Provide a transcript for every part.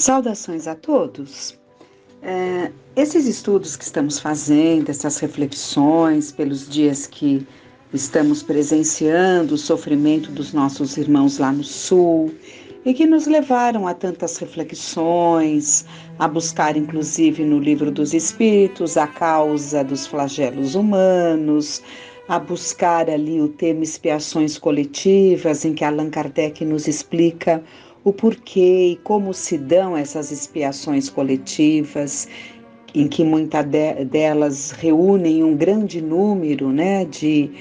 Saudações a todos. Esses estudos que estamos fazendo, essas reflexões pelos dias que estamos presenciando o sofrimento dos nossos irmãos lá no Sul e que nos levaram a tantas reflexões, a buscar inclusive no Livro dos Espíritos a causa dos flagelos humanos, a buscar ali o tema expiações coletivas, em que Allan Kardec nos explica o porquê e como se dão essas expiações coletivas, em que muitas delas reúnem um grande número, né, de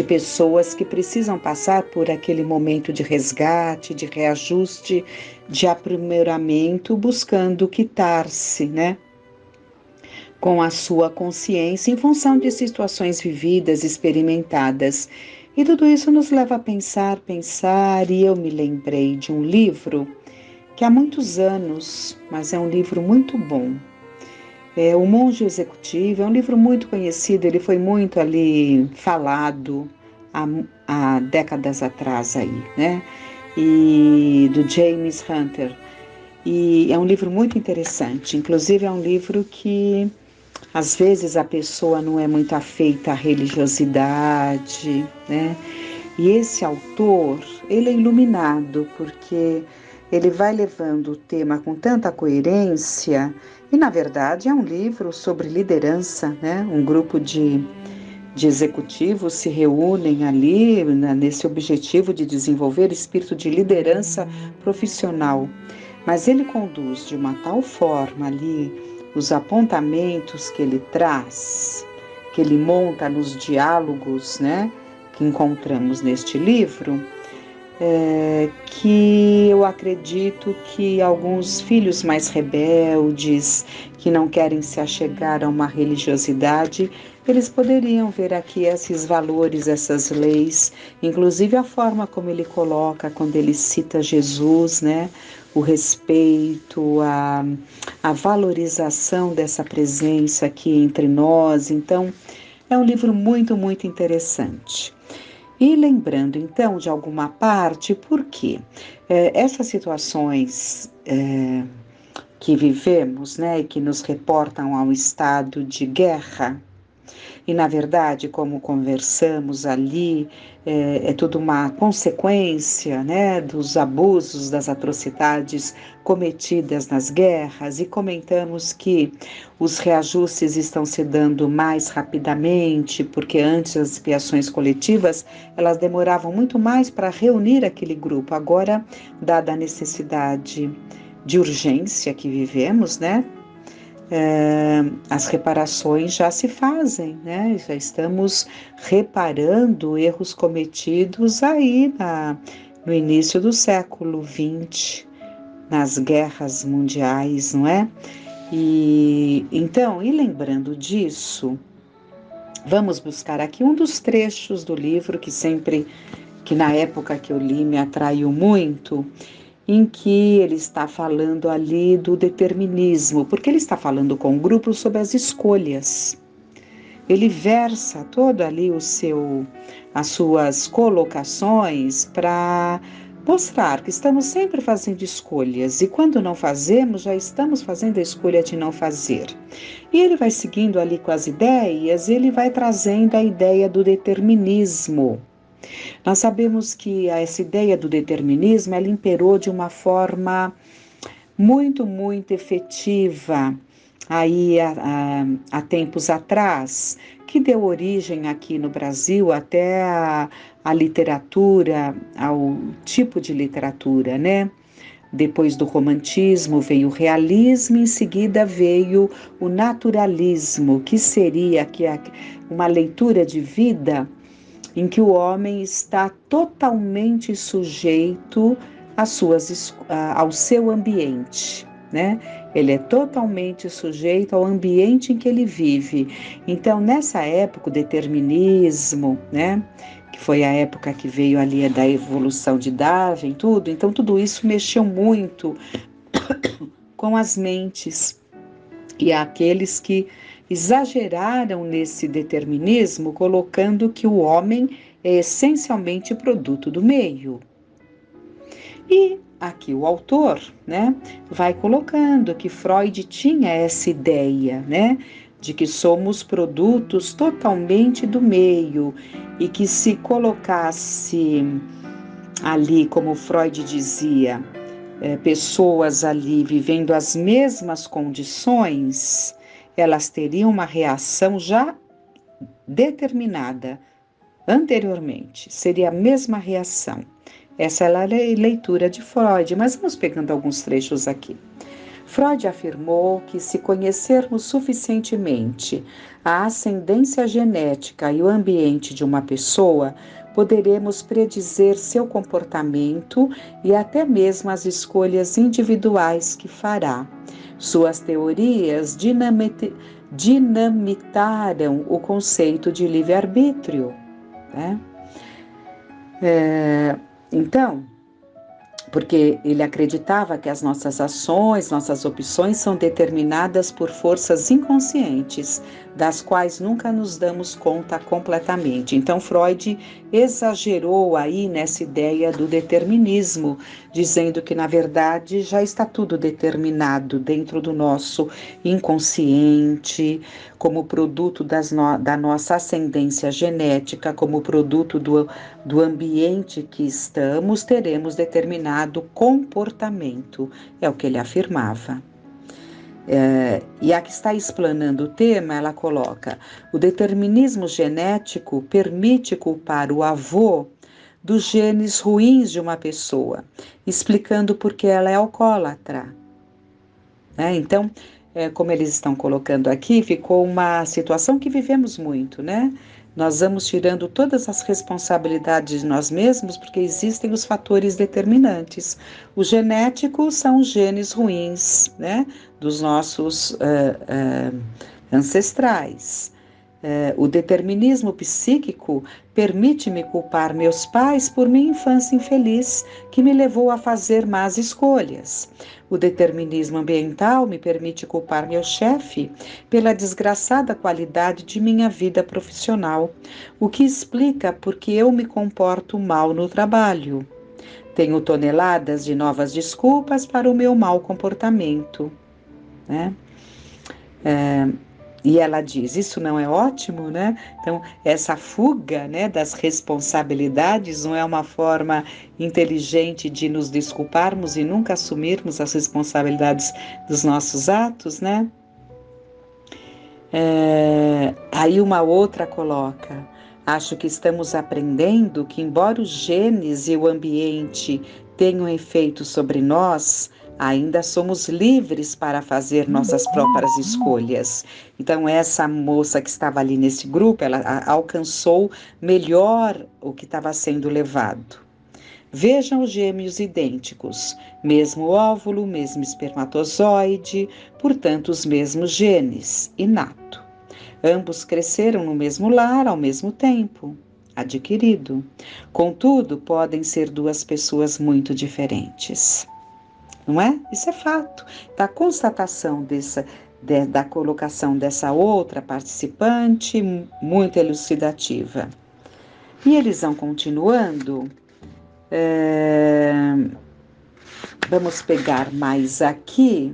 pessoas que precisam passar por aquele momento de resgate, de reajuste, de aprimoramento, buscando quitar-se, né, com a sua consciência em função de situações vividas, experimentadas. E tudo isso nos leva a pensar, e eu me lembrei de um livro que há muitos anos, mas é um livro muito bom. O Monge Executivo é um livro muito conhecido, ele foi muito ali falado há décadas atrás aí, né? E do James Hunter. E é um livro muito interessante, inclusive é um livro que às vezes a pessoa não é muito afeita à religiosidade, né? E esse autor, ele é iluminado porque ele vai levando o tema com tanta coerência e, na verdade, é um livro sobre liderança, né? Um grupo de executivos se reúnem ali nesse objetivo de desenvolver espírito de liderança profissional. Mas ele conduz de uma tal forma ali os apontamentos que ele traz, que ele monta nos diálogos, né, que encontramos neste livro, que eu acredito que alguns filhos mais rebeldes, que não querem se achegar a uma religiosidade, eles poderiam ver aqui esses valores, essas leis, inclusive a forma como ele coloca quando ele cita Jesus, né? O respeito, a valorização dessa presença aqui entre nós. Então, é um livro muito, muito interessante. E lembrando, então, de alguma parte, por quê? Essas situações que vivemos, né, e que nos reportam a um estado de guerra, e na verdade, como conversamos ali, é tudo uma consequência, né, dos abusos, das atrocidades cometidas nas guerras, e comentamos que os reajustes estão se dando mais rapidamente, porque antes as expiações coletivas, elas demoravam muito mais para reunir aquele grupo. Agora, dada a necessidade de urgência que vivemos, né, as reparações já se fazem, né? Já estamos reparando erros cometidos aí no início do século XX, nas guerras mundiais, não é? E então, lembrando disso, vamos buscar aqui um dos trechos do livro que na época que eu li me atraiu muito, em que ele está falando ali do determinismo, porque ele está falando com o grupo sobre as escolhas. Ele versa todo ali as suas colocações para mostrar que estamos sempre fazendo escolhas e quando não fazemos, já estamos fazendo a escolha de não fazer. E ele vai seguindo ali com as ideias, ele vai trazendo a ideia do determinismo. Nós sabemos que essa ideia do determinismo, ela imperou de uma forma muito, muito efetiva aí há tempos atrás, que deu origem aqui no Brasil até a literatura, ao tipo de literatura, né? Depois do romantismo veio o realismo, em seguida veio o naturalismo, que seria uma leitura de vida em que o homem está totalmente sujeito ao seu ambiente, né? Ele é totalmente sujeito ao ambiente em que ele vive. Então, nessa época, o determinismo, né? Que foi a época que veio ali da evolução de Darwin, tudo. Então, tudo isso mexeu muito com as mentes e aqueles que exageraram nesse determinismo, colocando que o homem é essencialmente produto do meio. E aqui o autor, né, vai colocando que Freud tinha essa ideia, né, de que somos produtos totalmente do meio e que se colocasse ali, como Freud dizia, pessoas ali vivendo as mesmas condições, elas teriam uma reação já determinada anteriormente, seria a mesma reação. Essa é a leitura de Freud, mas vamos pegando alguns trechos aqui. Freud afirmou que, se conhecermos suficientemente a ascendência genética e o ambiente de uma pessoa, poderemos predizer seu comportamento e até mesmo as escolhas individuais que fará. Suas teorias dinamitaram o conceito de livre-arbítrio, né? Então, porque ele acreditava que as nossas ações, nossas opções são determinadas por forças inconscientes, das quais nunca nos damos conta completamente. Então, Freud exagerou aí nessa ideia do determinismo, dizendo que, na verdade, já está tudo determinado dentro do nosso inconsciente, como produto da nossa ascendência genética, como produto do ambiente que estamos, teremos determinado comportamento. É o que ele afirmava. E a que está explanando o tema, ela coloca: o determinismo genético permite culpar o avô dos genes ruins de uma pessoa, explicando por que ela é alcoólatra. Então, como eles estão colocando aqui, ficou uma situação que vivemos muito, né? Nós vamos tirando todas as responsabilidades de nós mesmos porque existem os fatores determinantes. Os genéticos são os genes ruins, né? Dos nossos ancestrais. O determinismo psíquico permite-me culpar meus pais por minha infância infeliz, que me levou a fazer más escolhas. O determinismo ambiental me permite culpar meu chefe pela desgraçada qualidade de minha vida profissional, o que explica por que eu me comporto mal no trabalho. Tenho toneladas de novas desculpas para o meu mau comportamento, né? E ela diz, isso não é ótimo, né? Então, essa fuga, né, das responsabilidades não é uma forma inteligente de nos desculparmos e nunca assumirmos as responsabilidades dos nossos atos, né? Aí uma outra coloca, acho que estamos aprendendo que, embora os genes e o ambiente tenham efeito sobre nós, ainda somos livres para fazer nossas próprias escolhas. Então, essa moça que estava ali nesse grupo, ela alcançou melhor o que estava sendo levado. Vejam os gêmeos idênticos, mesmo óvulo, mesmo espermatozoide, portanto, os mesmos genes, inato. Ambos cresceram no mesmo lar ao mesmo tempo, adquirido. Contudo, podem ser duas pessoas muito diferentes. Não é? Isso é fato. Da constatação da colocação dessa outra participante, muito elucidativa. E eles vão continuando. Vamos pegar mais aqui,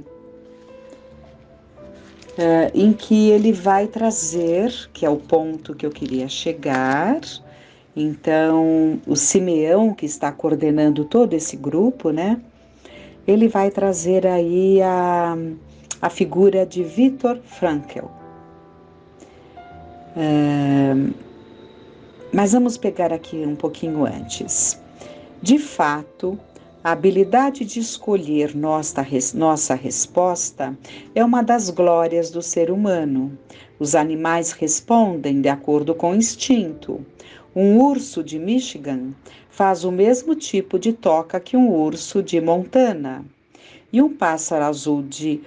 em que ele vai trazer, que é o ponto que eu queria chegar. Então, o Simeão, que está coordenando todo esse grupo, né? Ele vai trazer aí a figura de Viktor Frankl. Mas vamos pegar aqui um pouquinho antes. De fato, a habilidade de escolher nossa resposta é uma das glórias do ser humano. Os animais respondem de acordo com o instinto. Um urso de Michigan faz o mesmo tipo de toca que um urso de Montana. E um pássaro azul de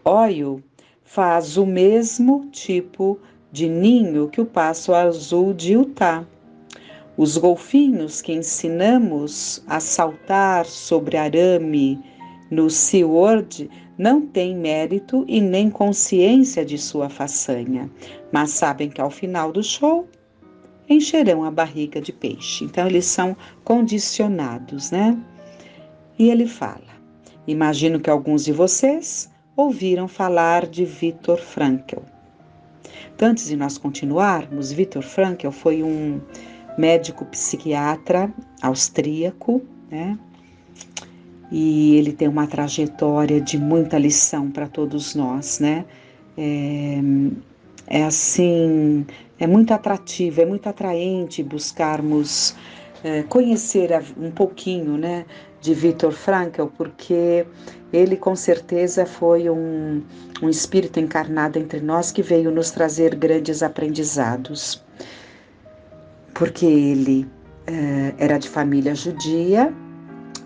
Ohio faz o mesmo tipo de ninho que o pássaro azul de Utah. Os golfinhos que ensinamos a saltar sobre arame no SeaWorld não têm mérito e nem consciência de sua façanha, mas sabem que ao final do show encherão a barriga de peixe. Então, eles são condicionados, né? E ele fala: imagino que alguns de vocês ouviram falar de Viktor Frankl. Então, antes de nós continuarmos, Viktor Frankl foi um médico psiquiatra austríaco, né? E ele tem uma trajetória de muita lição para todos nós, né? Assim, é muito atrativo, é muito atraente buscarmos conhecer um pouquinho, né, de Viktor Frankl, porque ele com certeza foi um espírito encarnado entre nós que veio nos trazer grandes aprendizados. Porque ele era de família judia.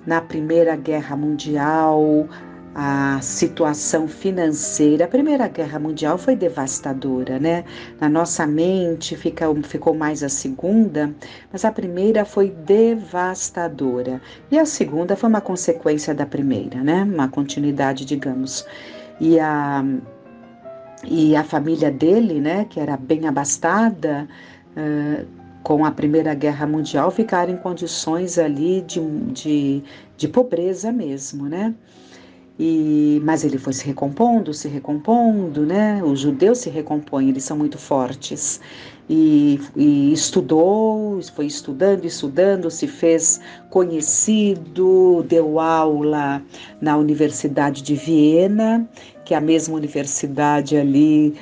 Na Primeira Guerra Mundial, a situação financeira, a Primeira Guerra Mundial foi devastadora, né? Na nossa mente ficou mais a Segunda, mas a Primeira foi devastadora. E a Segunda foi uma consequência da Primeira, né? Uma continuidade, digamos. E a família dele, né, que era bem abastada, com a Primeira Guerra Mundial, ficaram em condições ali de pobreza mesmo, né? Mas ele foi se recompondo, né? Os judeus se recompõem, eles são muito fortes. E estudou, foi estudando, se fez conhecido, deu aula na Universidade de Viena, que é a mesma universidade ali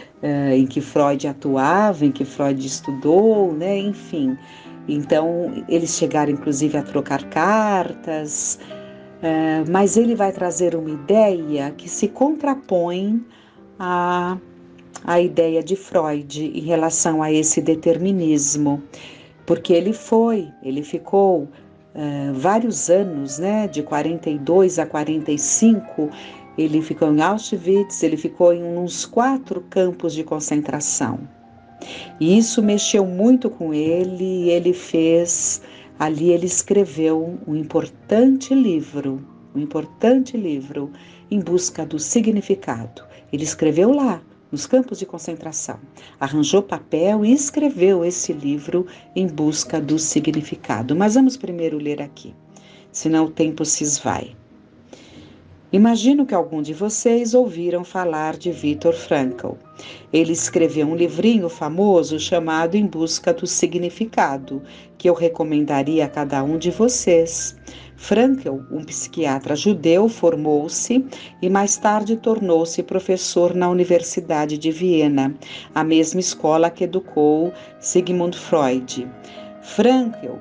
em que Freud atuava, em que Freud estudou, né? Enfim. Então, eles chegaram inclusive a trocar cartas, mas ele vai trazer uma ideia que se contrapõe à ideia de Freud em relação a esse determinismo, porque ele ficou vários anos, né, de 42 a 45, ele ficou em Auschwitz, ele ficou em uns 4 campos de concentração. E isso mexeu muito com ele, e ele escreveu um importante livro em busca do significado. Ele escreveu lá, nos campos de concentração, arranjou papel e escreveu esse livro em busca do significado. Mas vamos primeiro ler aqui, senão o tempo se esvai. Imagino que algum de vocês ouviram falar de Viktor Frankl. Ele escreveu um livrinho famoso chamado Em Busca do Significado, que eu recomendaria a cada um de vocês. Frankl, um psiquiatra judeu, formou-se e mais tarde tornou-se professor na Universidade de Viena, a mesma escola que educou Sigmund Freud. Frankl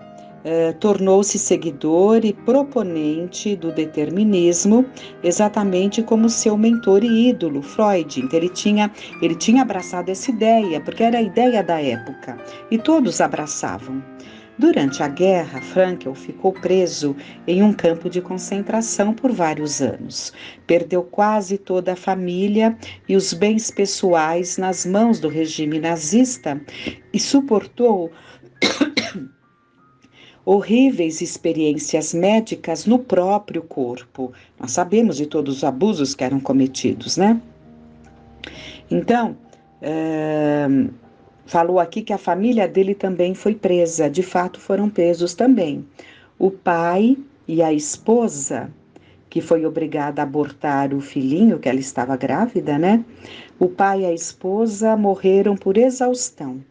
tornou-se seguidor e proponente do determinismo, exatamente como seu mentor e ídolo, Freud. Então, ele tinha abraçado essa ideia, porque era a ideia da época, e todos abraçavam. Durante a guerra, Frankl ficou preso em um campo de concentração por vários anos. Perdeu quase toda a família e os bens pessoais nas mãos do regime nazista e suportou horríveis experiências médicas no próprio corpo. Nós sabemos de todos os abusos que eram cometidos, né? Então, falou aqui que a família dele também foi presa. De fato, foram presos também. O pai e a esposa, que foi obrigada a abortar o filhinho, que ela estava grávida, né? O pai e a esposa morreram por exaustão.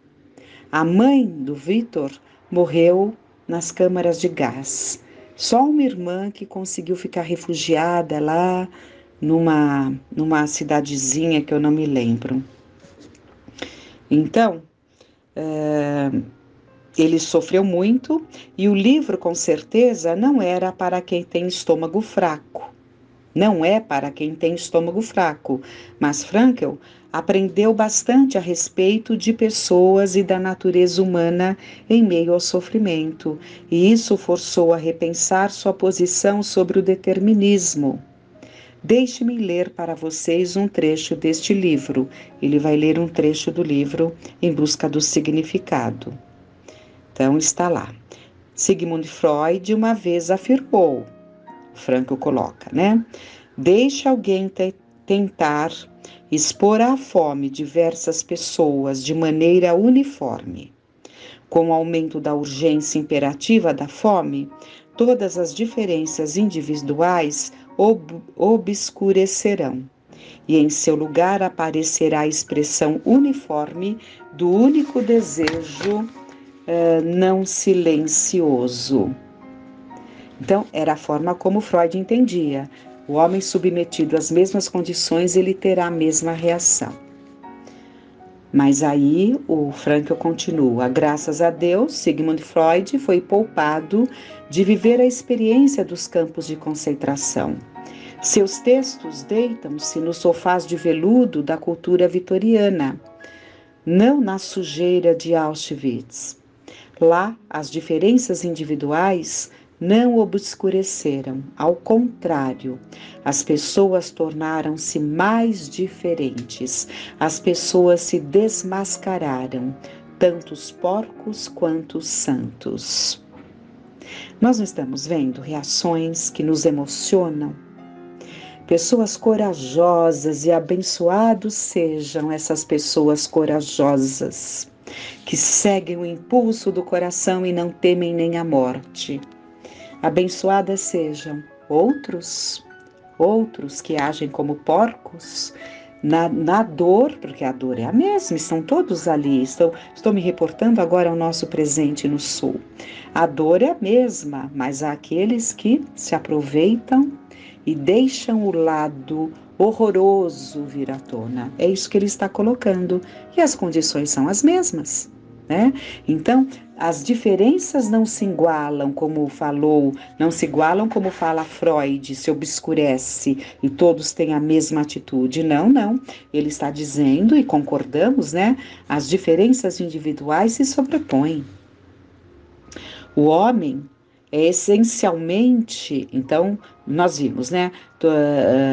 A mãe do Viktor morreu nas câmaras de gás. Só uma irmã que conseguiu ficar refugiada lá numa cidadezinha que eu não me lembro. Então, ele sofreu muito e o livro, com certeza, não era para quem tem estômago fraco. Não é para quem tem estômago fraco, mas Frankl aprendeu bastante a respeito de pessoas e da natureza humana em meio ao sofrimento, e isso forçou a repensar sua posição sobre o determinismo. Deixe-me ler para vocês um trecho deste livro. Ele vai ler um trecho do livro Em Busca do Significado. Então está lá. Sigmund Freud uma vez afirmou, Frankl coloca, né? Deixe alguém tentar expor à fome diversas pessoas de maneira uniforme. Com o aumento da urgência imperativa da fome, todas as diferenças individuais obscurecerão, e em seu lugar aparecerá a expressão uniforme do único desejo não silencioso. Então, era a forma como Freud entendia. O homem submetido às mesmas condições, ele terá a mesma reação. Mas aí o Frankl continua: graças a Deus, Sigmund Freud foi poupado de viver a experiência dos campos de concentração. Seus textos deitam-se nos sofás de veludo da cultura vitoriana, não na sujeira de Auschwitz. Lá, as diferenças individuais não obscureceram, ao contrário, as pessoas tornaram-se mais diferentes, as pessoas se desmascararam, tanto os porcos quanto os santos. Nós não estamos vendo reações que nos emocionam? Pessoas corajosas, e abençoados sejam essas pessoas corajosas, que seguem o impulso do coração e não temem nem a morte. Abençoadas sejam outros que agem como porcos na dor, porque a dor é a mesma, estão todos ali. Estou me reportando agora ao nosso presente no Sul. A dor é a mesma, mas há aqueles que se aproveitam e deixam o lado horroroso vir à tona. É isso que ele está colocando. E as condições são as mesmas, né? Então, as diferenças não se igualam, como fala Freud, se obscurece e todos têm a mesma atitude. Não. Ele está dizendo, e concordamos, né? As diferenças individuais se sobrepõem. O homem é essencialmente, então, nós vimos, né?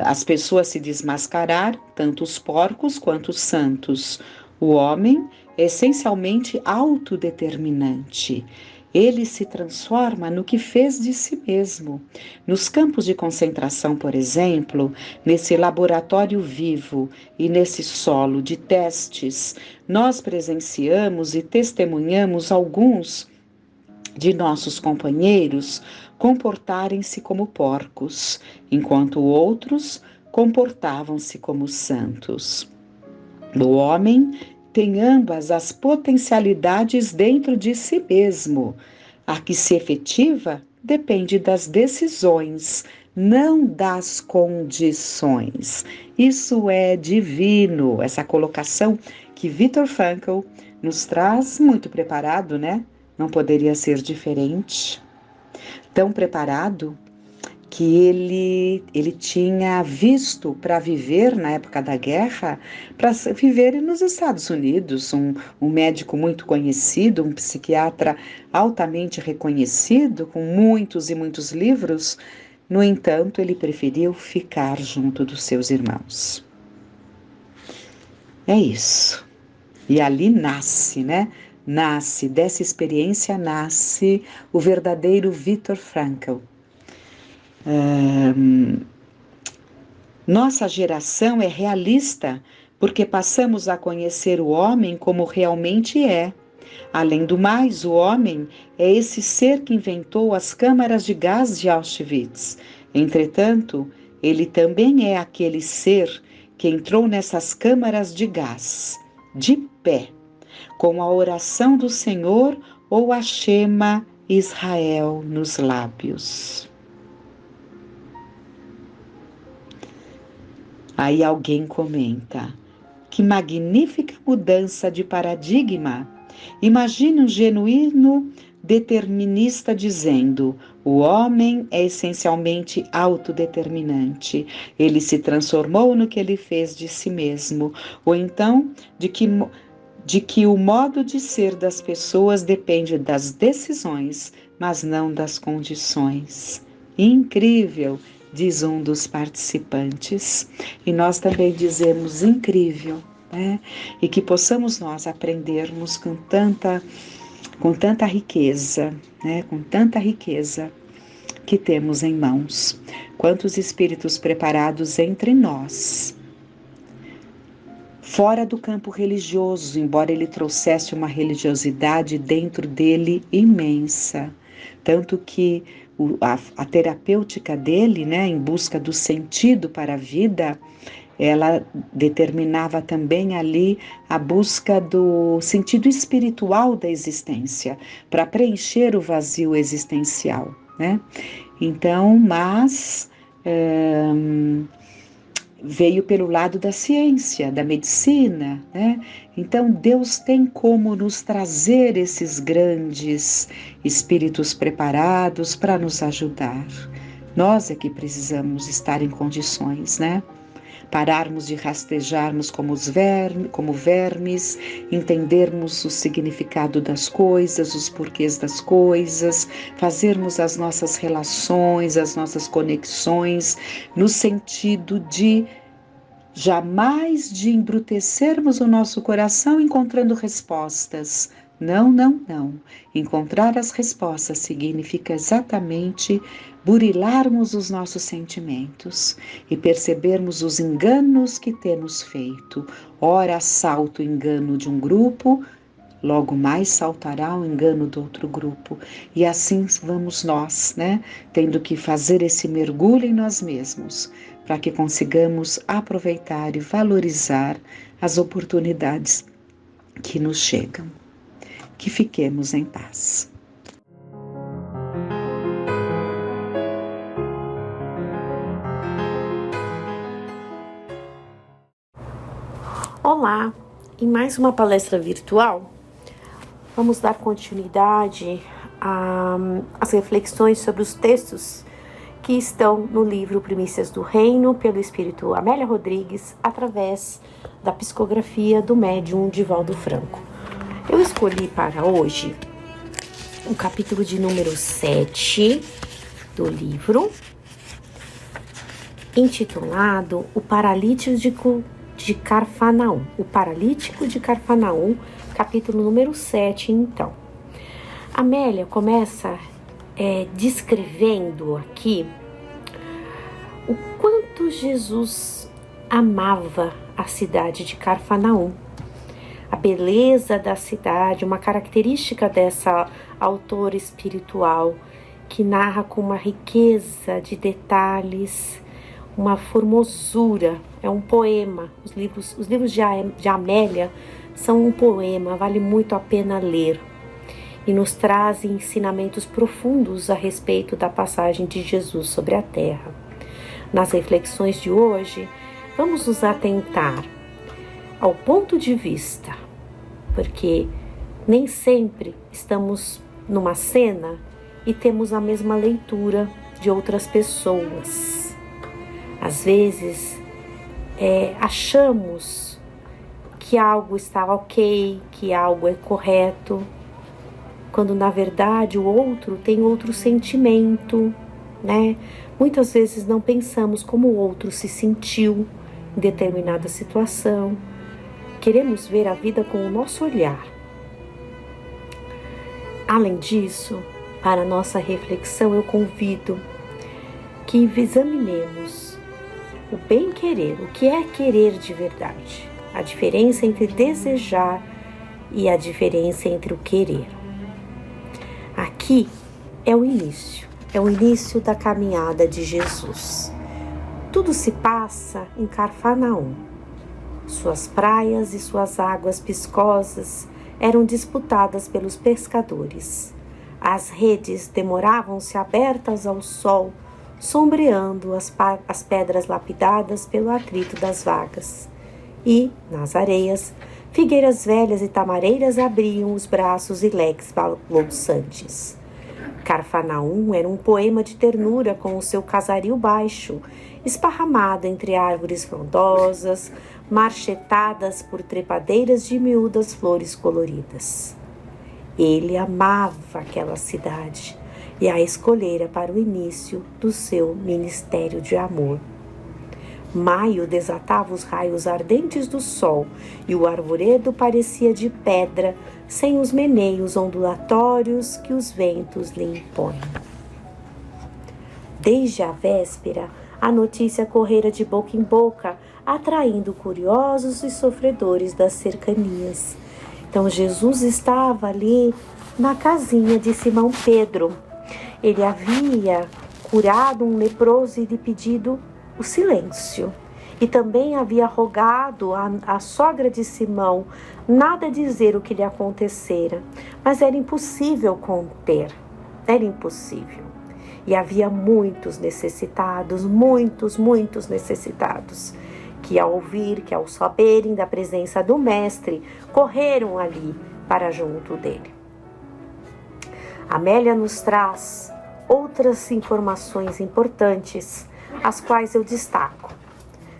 As pessoas se desmascarar, tanto os porcos quanto os santos. O homem é essencialmente autodeterminante. Ele se transforma no que fez de si mesmo. Nos campos de concentração, por exemplo, nesse laboratório vivo e nesse solo de testes, nós presenciamos e testemunhamos alguns de nossos companheiros comportarem-se como porcos, enquanto outros comportavam-se como santos. O homem tem ambas as potencialidades dentro de si mesmo. A que se efetiva depende das decisões, não das condições. Isso é divino, essa colocação que Viktor Frankl nos traz muito preparado, né? Não poderia ser diferente. Tão preparado que ele tinha visto para viver na época da guerra, para viver nos Estados Unidos, um médico muito conhecido, um psiquiatra altamente reconhecido, com muitos e muitos livros. No entanto, ele preferiu ficar junto dos seus irmãos. É isso. E ali nasce, né? Dessa experiência nasce o verdadeiro Viktor Frankl. Nossa geração é realista porque passamos a conhecer o homem como realmente é. Além do mais, o homem é esse ser que inventou as câmaras de gás de Auschwitz. Entretanto, ele também é aquele ser que entrou nessas câmaras de gás, de pé, com a oração do Senhor ou a Shema Israel nos lábios. Aí alguém comenta: que magnífica mudança de paradigma! Imagine um genuíno determinista dizendo: o homem é essencialmente autodeterminante. Ele se transformou no que ele fez de si mesmo. Ou então, de que o modo de ser das pessoas depende das decisões, mas não das condições. Incrível, diz um dos participantes. E nós também dizemos incrível, né? E que possamos nós aprendermos com tanta riqueza, né? Com tanta riqueza que temos em mãos. Quantos espíritos preparados entre nós fora do campo religioso, embora ele trouxesse uma religiosidade dentro dele imensa. Tanto que a terapêutica dele, né, em busca do sentido para a vida, ela determinava também ali a busca do sentido espiritual da existência, para preencher o vazio existencial, né? Então, mas veio pelo lado da ciência, da medicina, né? Então Deus tem como nos trazer esses grandes espíritos preparados para nos ajudar. Nós é que precisamos estar em condições, né? Pararmos de rastejarmos como vermes, entendermos o significado das coisas, os porquês das coisas, fazermos as nossas relações, as nossas conexões, no sentido de jamais de embrutecermos o nosso coração encontrando respostas. Não, não, não. Encontrar as respostas significa exatamente burilarmos os nossos sentimentos e percebermos os enganos que temos feito. Ora salta o engano de um grupo, logo mais saltará o engano do outro grupo. E assim vamos nós, né? Tendo que fazer esse mergulho em nós mesmos, para que consigamos aproveitar e valorizar as oportunidades que nos chegam. Que fiquemos em paz. Olá! Em mais uma palestra virtual, vamos dar continuidade às reflexões sobre os textos que estão no livro Primícias do Reino, pelo Espírito Amélia Rodrigues, através da psicografia do médium Divaldo Franco. Eu escolhi para hoje o capítulo de número 7 do livro, intitulado O Paralítico de Carfanaum. O Paralítico de Carfanaum, capítulo número 7, então. Amélia começa descrevendo aqui o quanto Jesus amava a cidade de Carfanaum. A beleza da cidade, uma característica dessa autora espiritual que narra com uma riqueza de detalhes, uma formosura, é um poema. Os livros de Amélia são um poema, vale muito a pena ler. E nos trazem ensinamentos profundos a respeito da passagem de Jesus sobre a terra. Nas reflexões de hoje, vamos nos atentar ao ponto de vista, porque nem sempre estamos numa cena e temos a mesma leitura de outras pessoas. Às vezes, achamos que algo está ok, que algo é correto, quando na verdade o outro tem outro sentimento, né? Muitas vezes não pensamos como o outro se sentiu em determinada situação. Queremos ver a vida com o nosso olhar. Além disso, para nossa reflexão, eu convido que examinemos o bem-querer, o que é querer de verdade, a diferença entre desejar e a diferença entre o querer. Aqui é o início da caminhada de Jesus. Tudo se passa em Carfanaum. Suas praias e suas águas piscosas eram disputadas pelos pescadores. As redes demoravam-se abertas ao sol, sombreando as pedras lapidadas pelo atrito das vagas. E, nas areias, figueiras velhas e tamareiras abriam os braços e leques balouçantes. Carfanaum era um poema de ternura com o seu casario baixo, esparramado entre árvores frondosas, marchetadas por trepadeiras de miúdas flores coloridas. Ele amava aquela cidade e a escolhera para o início do seu ministério de amor. Maio desatava os raios ardentes do sol e o arvoredo parecia de pedra, sem os meneios ondulatórios que os ventos lhe impõem. Desde a véspera, A notícia correra de boca em boca, atraindo curiosos e sofredores das cercanias. Então Jesus estava ali na casinha de Simão Pedro. Ele havia curado um leproso e lhe pedido o silêncio. E também havia rogado à sogra de Simão nada dizer o que lhe acontecera. Mas era impossível conter. Era impossível. E havia muitos necessitados, muitos necessitados, que ao ouvir, que ao saberem da presença do Mestre, correram ali para junto dele. Amélia nos traz outras informações importantes, as quais eu destaco.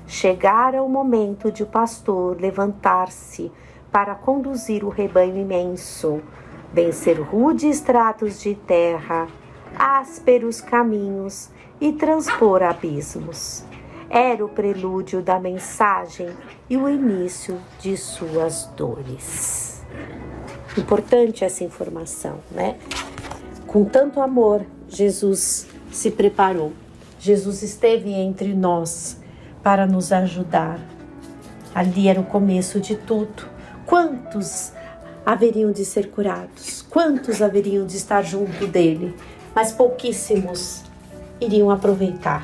Chegara o momento de o pastor levantar-se para conduzir o rebanho imenso, vencer rudes tratos de terra, ásperos caminhos e transpor abismos. Era o prelúdio da mensagem e o início de suas dores. Importante essa informação, né? Com tanto amor, Jesus se preparou. Jesus esteve entre nós para nos ajudar. Ali era o começo de tudo. Quantos haveriam de ser curados? Quantos haveriam de estar junto dele? Mas pouquíssimos iriam aproveitar.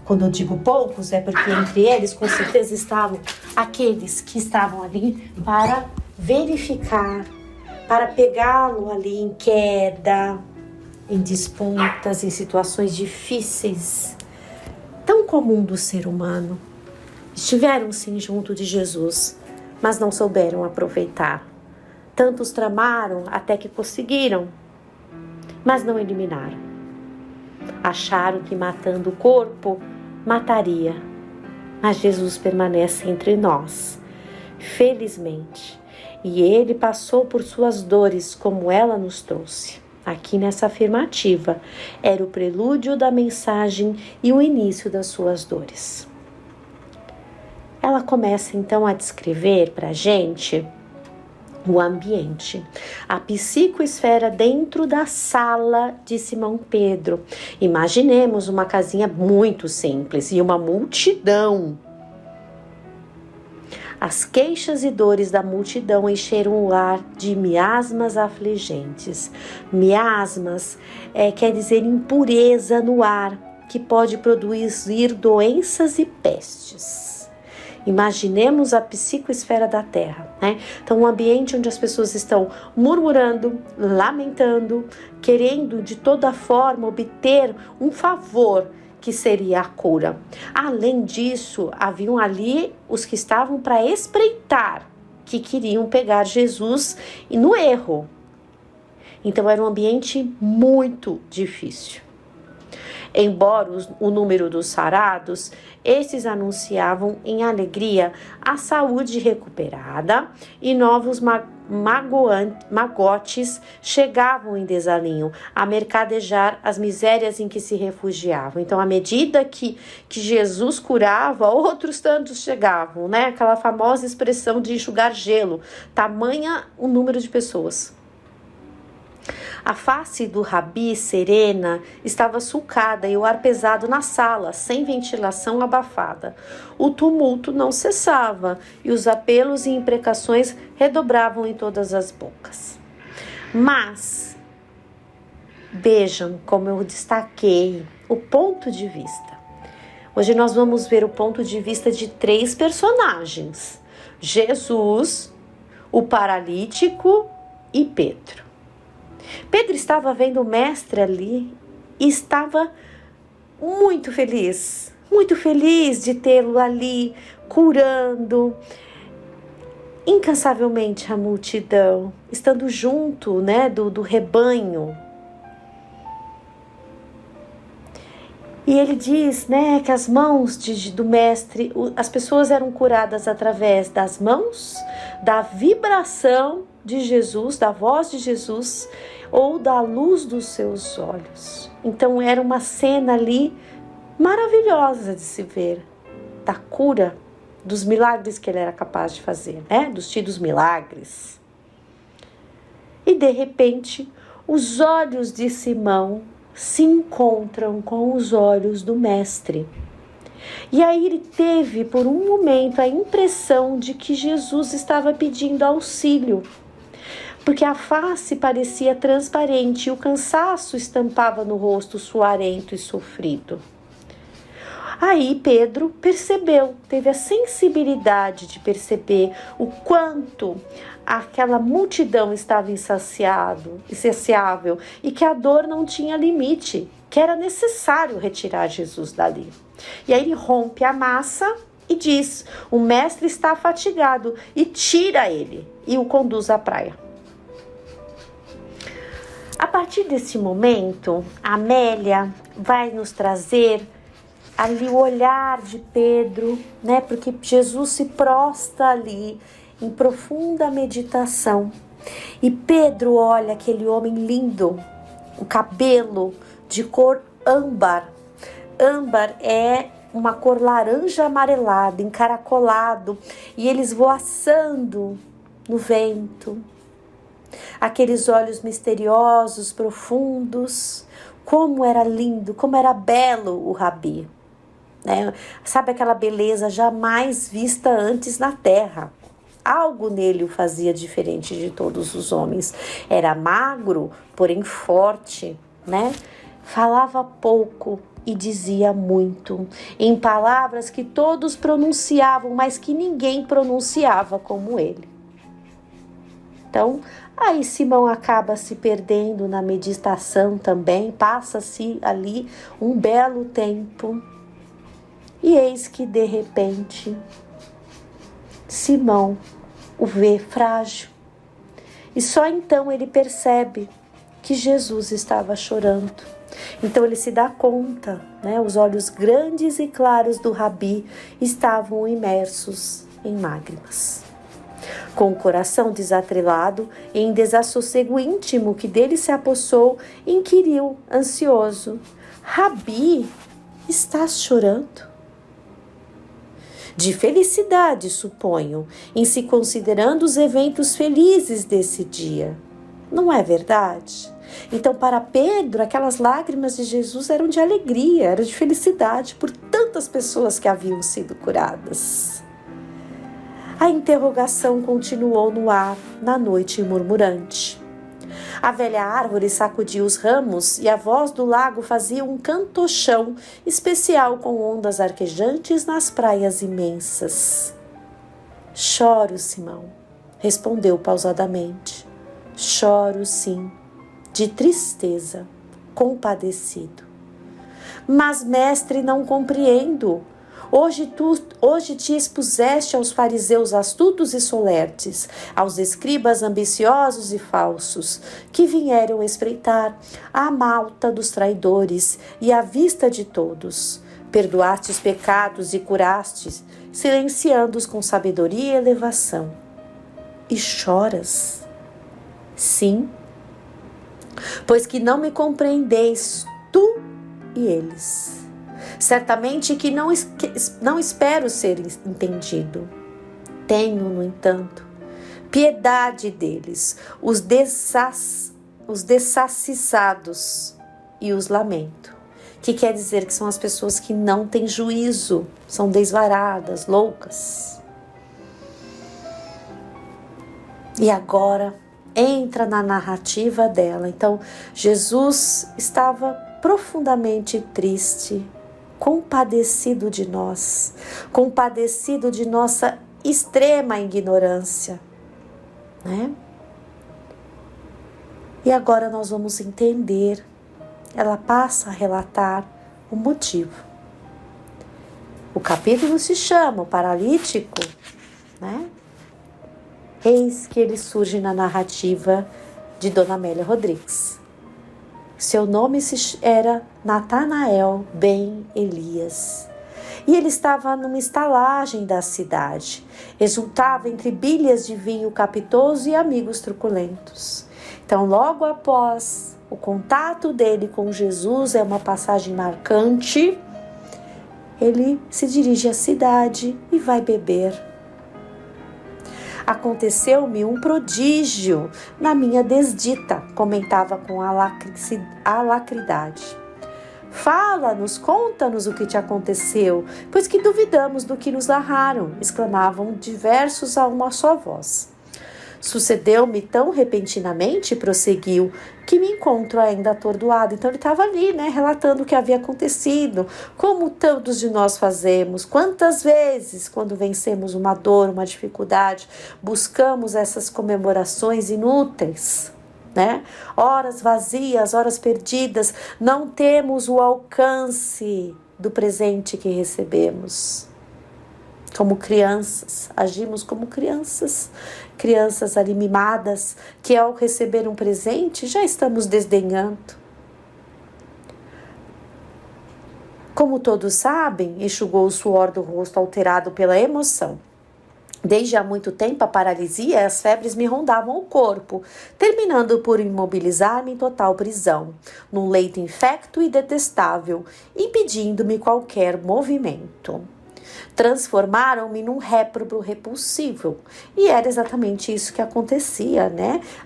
Quando eu digo poucos, é porque entre eles, com certeza, estavam aqueles que estavam ali para verificar, para pegá-lo ali em queda, em disputas, em situações difíceis, tão comum do ser humano. Estiveram sim junto de Jesus, mas não souberam aproveitar. Tantos tramaram até que conseguiram, mas não eliminaram. Acharam que matando o corpo, mataria. Mas Jesus permanece entre nós, felizmente. E ele passou por suas dores como ela nos trouxe. Aqui nessa afirmativa, era o prelúdio da mensagem e o início das suas dores. Ela começa então a descrever para a gente o ambiente, a psicoesfera dentro da sala de Simão Pedro. Imaginemos uma casinha muito simples e uma multidão. As queixas e dores da multidão encheram o ar de miasmas afligentes. Miasmas quer dizer impureza no ar, que pode produzir doenças e pestes. Imaginemos a psicoesfera da Terra, né? Então, um ambiente onde as pessoas estão murmurando, lamentando, querendo de toda forma obter um favor que seria a cura. Além disso, haviam ali os que estavam para espreitar, que queriam pegar Jesus no erro. Então, era um ambiente muito difícil. Embora o número dos sarados, estes anunciavam em alegria a saúde recuperada e novos magotes chegavam em desalinho a mercadejar as misérias em que se refugiavam. Então, à medida que Jesus curava, outros tantos chegavam, né? Aquela famosa expressão de enxugar gelo, tamanha o número de pessoas. A face do rabi serena estava sulcada e o ar pesado na sala, sem ventilação abafada. O tumulto não cessava e os apelos e imprecações redobravam em todas as bocas. Mas, vejam como eu destaquei o ponto de vista. Hoje nós vamos ver o ponto de vista de 3 personagens: Jesus, o paralítico e Pedro. Pedro estava vendo o mestre ali e estava muito feliz de tê-lo ali curando incansavelmente a multidão, estando junto, né, do rebanho. E ele diz, né, que as mãos do mestre, as pessoas eram curadas através das mãos, da vibração de Jesus, da voz de Jesus, ou da luz dos seus olhos. Então era uma cena ali maravilhosa de se ver, da cura, dos milagres que ele era capaz de fazer, né? Dos tidos milagres. E de repente, os olhos de Simão se encontram com os olhos do Mestre. E aí ele teve por um momento a impressão de que Jesus estava pedindo auxílio, porque a face parecia transparente e o cansaço estampava no rosto suarento e sofrido. Aí Pedro percebeu, teve a sensibilidade de perceber o quanto aquela multidão estava insaciável e que a dor não tinha limite, que era necessário retirar Jesus dali. E aí ele rompe a massa e diz: o mestre está fatigado, e tira ele e o conduz à praia. A partir desse momento, a Amélia vai nos trazer ali o olhar de Pedro, né? Porque Jesus se prostra ali em profunda meditação. E Pedro olha aquele homem lindo, o cabelo de cor âmbar. Âmbar é uma cor laranja amarelada, encaracolado, e eles voaçando no vento. Aqueles olhos misteriosos, profundos. Como era lindo, como era belo o Rabi. Né? Sabe aquela beleza jamais vista antes na terra? Algo nele o fazia diferente de todos os homens. Era magro, porém forte, né? Falava pouco e dizia muito, em palavras que todos pronunciavam, mas que ninguém pronunciava como ele. Então, aí Simão acaba se perdendo na meditação também, passa-se ali um belo tempo. E eis que, de repente, Simão o vê frágil. E só então ele percebe que Jesus estava chorando. Então ele se dá conta, né? Os olhos grandes e claros do Rabi estavam imersos em lágrimas. Com o coração desatrelado, em desassossego íntimo que dele se apossou, inquiriu, ansioso: Rabi, estás chorando? De felicidade, suponho, em se considerando os eventos felizes desse dia. Não é verdade? Então, para Pedro, aquelas lágrimas de Jesus eram de alegria, eram de felicidade por tantas pessoas que haviam sido curadas. A interrogação continuou no ar, na noite murmurante. A velha árvore sacudia os ramos e a voz do lago fazia um cantochão especial com ondas arquejantes nas praias imensas. Choro, Simão, respondeu pausadamente. Choro, sim, de tristeza, compadecido. Mas, mestre, não compreendo. Hoje te expuseste aos fariseus astutos e solertes, aos escribas ambiciosos e falsos, que vieram espreitar a malta dos traidores e à vista de todos. Perdoaste os pecados e curaste, silenciando-os com sabedoria e elevação. E choras? Sim, pois que não me compreendeis, tu e eles. Certamente que não espero ser entendido. Tenho, no entanto, piedade deles, os dessacisados, e os lamento. Que quer dizer que são as pessoas que não têm juízo, são desvaradas, loucas. E agora entra na narrativa dela. Então, Jesus estava profundamente triste, compadecido de nós, compadecido de nossa extrema ignorância, né? E agora nós vamos entender. Ela passa a relatar o motivo. O capítulo se chama O Paralítico, né? Eis que ele surge na narrativa de Dona Amélia Rodrigues. Seu nome era Natanael ben Elias. E ele estava numa estalagem da cidade. Exultava entre bilhas de vinho capitoso e amigos truculentos. Então, logo após o contato dele com Jesus, é uma passagem marcante, ele se dirige à cidade e vai beber. aconteceu-me um prodígio na minha desdita, comentava com alacridade. Fala-nos, conta-nos o que te aconteceu, pois que duvidamos do que nos narraram, exclamavam diversos a uma só voz. Sucedeu-me tão repentinamente, prosseguiu, que me encontro ainda atordoado. Então ele estava ali, relatando o que havia acontecido, como todos de nós fazemos. Quantas vezes, quando vencemos uma dor, uma dificuldade, buscamos essas comemorações inúteis, horas vazias, horas perdidas, não temos o alcance do presente que recebemos. Como crianças, agimos como crianças ali mimadas, que ao receber um presente já estamos desdenhando. Como todos sabem, enxugou o suor do rosto alterado pela emoção. Desde há muito tempo a paralisia e as febres me rondavam o corpo, terminando por imobilizar-me em total prisão, num leito infecto e detestável, impedindo-me qualquer movimento. Transformaram-me num réprobo repulsivo. E era exatamente isso que acontecia,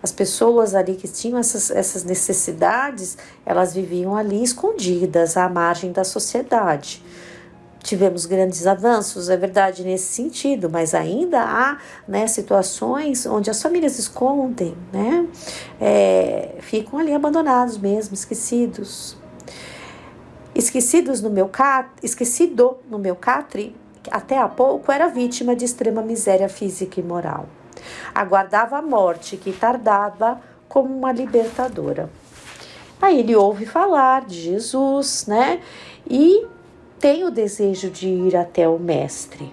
As pessoas ali que tinham essas necessidades, elas viviam ali escondidas, à margem da sociedade. Tivemos grandes avanços, é verdade, nesse sentido, mas ainda há situações onde as famílias escondem, ficam ali abandonados mesmo, esquecidos. Esquecido no meu catre, até há pouco era vítima de extrema miséria física e moral. Aguardava a morte que tardava como uma libertadora. Aí ele ouve falar de Jesus, e tem o desejo de ir até o mestre.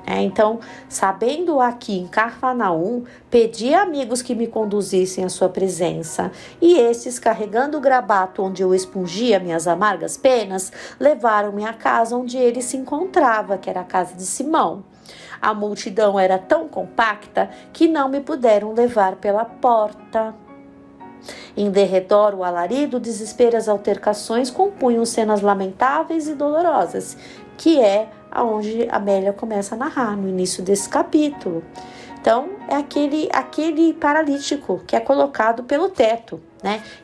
Então, sabendo aqui em Cafarnaum, pedi a amigos que me conduzissem à sua presença, e estes, carregando o grabato onde eu expungia minhas amargas penas, levaram-me à casa onde ele se encontrava, que era a casa de Simão. A multidão era tão compacta que não me puderam levar pela porta. Em derredor, o alarido, o desespero e as altercações compunham cenas lamentáveis e dolorosas, que é aonde Amélia começa a narrar no início desse capítulo. Então, é aquele paralítico que é colocado pelo teto,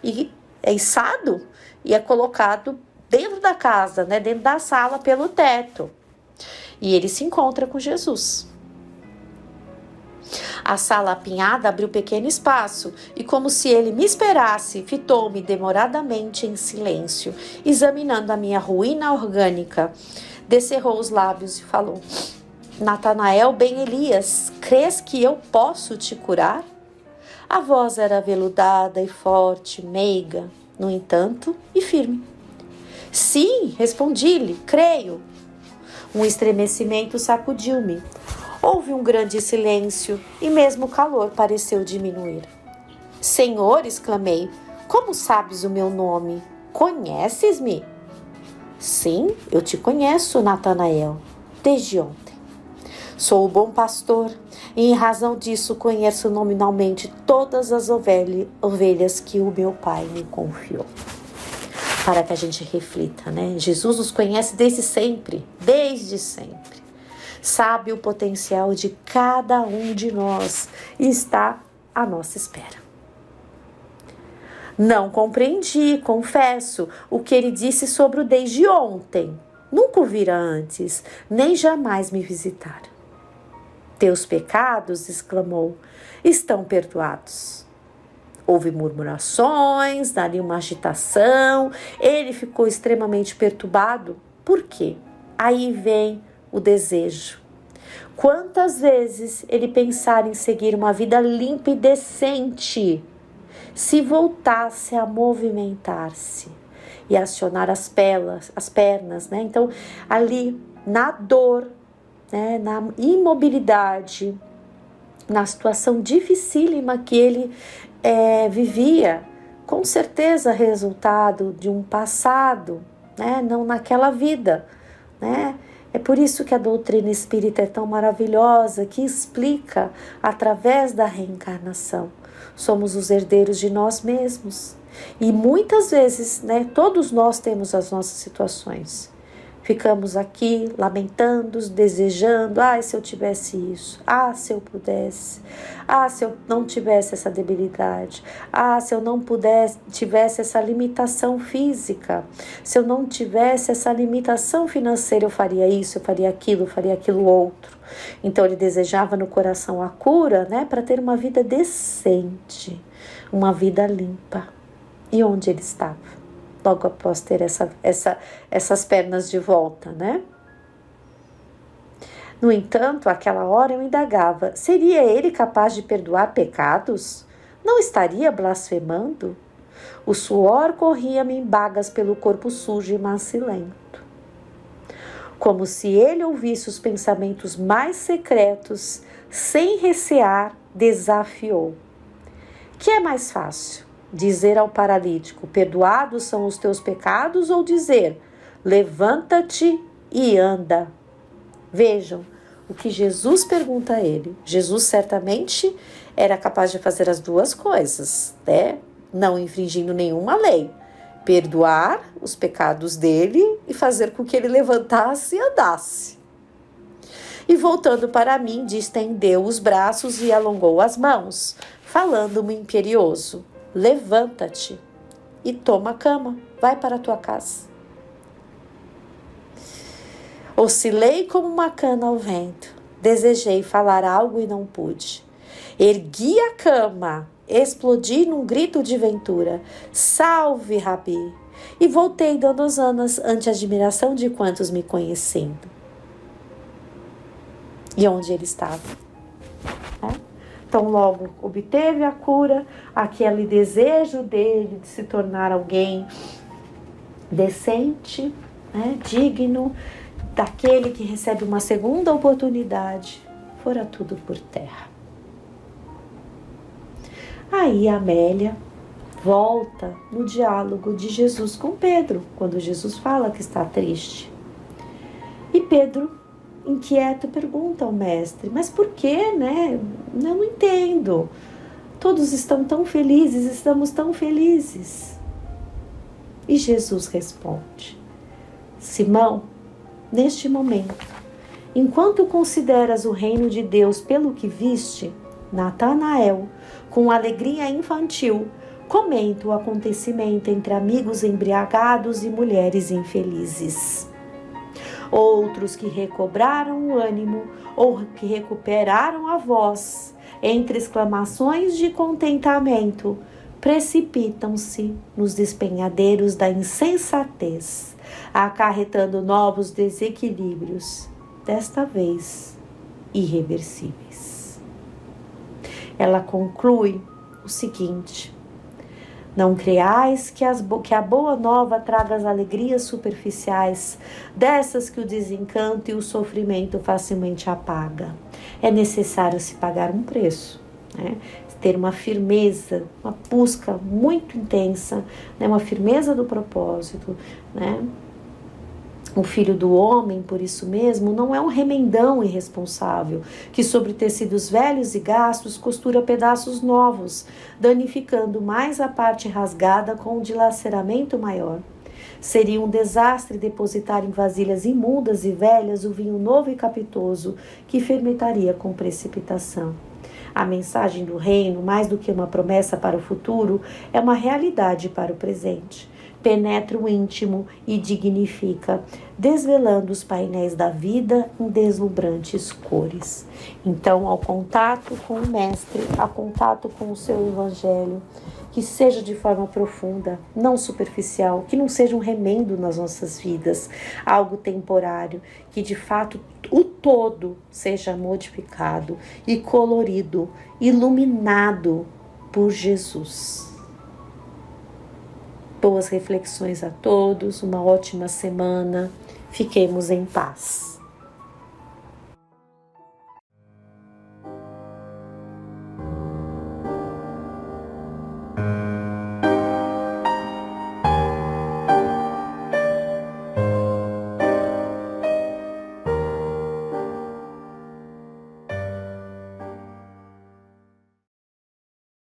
E é içado e é colocado dentro da casa, dentro da sala pelo teto. E ele se encontra com Jesus. A sala apinhada abriu pequeno espaço e, como se ele me esperasse, fitou-me demoradamente em silêncio, examinando a minha ruína orgânica. Descerrou os lábios e falou: Natanael, ben Elias, crês que eu posso te curar? A voz era aveludada e forte, meiga, no entanto, e firme. Sim, respondi-lhe, creio. Um estremecimento sacudiu-me. Houve um grande silêncio e mesmo o calor pareceu diminuir. Senhor, exclamei, como sabes o meu nome? Conheces-me? Sim, eu te conheço, Natanael, desde ontem. Sou o bom pastor e, em razão disso, conheço nominalmente todas as ovelhas que o meu pai me confiou. Para que a gente reflita, Jesus nos conhece desde sempre. Sabe o potencial de cada um de nós e está à nossa espera. Não compreendi, confesso, o que ele disse sobre o desde ontem. Nunca o vira antes, nem jamais me visitar. Teus pecados, exclamou, estão perdoados. Houve murmurações, ali uma agitação, ele ficou extremamente perturbado. Por quê? Aí vem o desejo. Quantas vezes ele pensar em seguir uma vida limpa e decente, se voltasse a movimentar-se e acionar as pernas, Então, ali na dor, na imobilidade, na situação dificílima que ele vivia, com certeza resultado de um passado, não naquela vida, É por isso que a doutrina espírita é tão maravilhosa, que explica através da reencarnação. Somos os herdeiros de nós mesmos. E muitas vezes, todos nós temos as nossas situações. Ficamos aqui lamentando, desejando, se eu tivesse isso, se eu pudesse, se eu não tivesse essa debilidade, se eu não tivesse essa limitação física, se eu não tivesse essa limitação financeira, eu faria isso, eu faria aquilo outro. Então ele desejava no coração a cura, né, para ter uma vida decente, uma vida limpa. E onde ele estava? Logo após ter essas pernas de volta, né? No entanto, àquela hora eu indagava, seria ele capaz de perdoar pecados? Não estaria blasfemando? O suor corria-me em bagas pelo corpo sujo e macilento. Como se ele ouvisse os pensamentos mais secretos, sem recear, desafiou. Que é mais fácil? Dizer ao paralítico, perdoados são os teus pecados, ou dizer, levanta-te e anda? Vejam o que Jesus pergunta a ele. Jesus certamente era capaz de fazer as duas coisas, né? Não infringindo nenhuma lei. Perdoar os pecados dele e fazer com que ele levantasse e andasse. E voltando para mim, distendeu os braços e alongou as mãos, falando-me imperioso. Levanta-te e toma a cama, vai para a tua casa. Oscilei como uma cana ao vento, desejei falar algo e não pude. Ergui a cama, explodi num grito de ventura, salve, Rabi, e voltei dando hosanas ante a admiração de quantos me conhecendo. E onde ele estava? Então logo obteve a cura, aquele desejo dele de se tornar alguém decente, né, digno, daquele que recebe uma segunda oportunidade, fora tudo por terra. Aí Amélia volta no diálogo de Jesus com Pedro, quando Jesus fala que está triste. E Pedro, inquieto, pergunta ao mestre, mas por que, né? Não entendo. Todos estão tão felizes, estamos tão felizes. E Jesus responde, Simão, neste momento, enquanto consideras o reino de Deus pelo que viste, Natanael, com alegria infantil, comenta o acontecimento entre amigos embriagados e mulheres infelizes. Outros que recobraram o ânimo ou que recuperaram a voz, entre exclamações de contentamento, precipitam-se nos despenhadeiros da insensatez, acarretando novos desequilíbrios, desta vez irreversíveis. Ela conclui o seguinte: não creais que a boa nova traga as alegrias superficiais, dessas que o desencanto e o sofrimento facilmente apaga. É necessário se pagar um preço, né? Ter uma firmeza, uma busca muito intensa, né? Uma firmeza do propósito, né? O filho do homem, por isso mesmo, não é um remendão irresponsável, que sobre tecidos velhos e gastos costura pedaços novos, danificando mais a parte rasgada com um dilaceramento maior. Seria um desastre depositar em vasilhas imundas e velhas o vinho novo e capitoso, que fermentaria com precipitação. A mensagem do reino, mais do que uma promessa para o futuro, é uma realidade para o presente. Penetra o íntimo e dignifica, desvelando os painéis da vida em deslumbrantes cores. Então, ao contato com o Mestre, ao contato com o seu Evangelho, que seja de forma profunda, não superficial, que não seja um remendo nas nossas vidas, algo temporário, que de fato o todo seja modificado e colorido, iluminado por Jesus. Boas reflexões a todos, uma ótima semana, fiquemos em paz.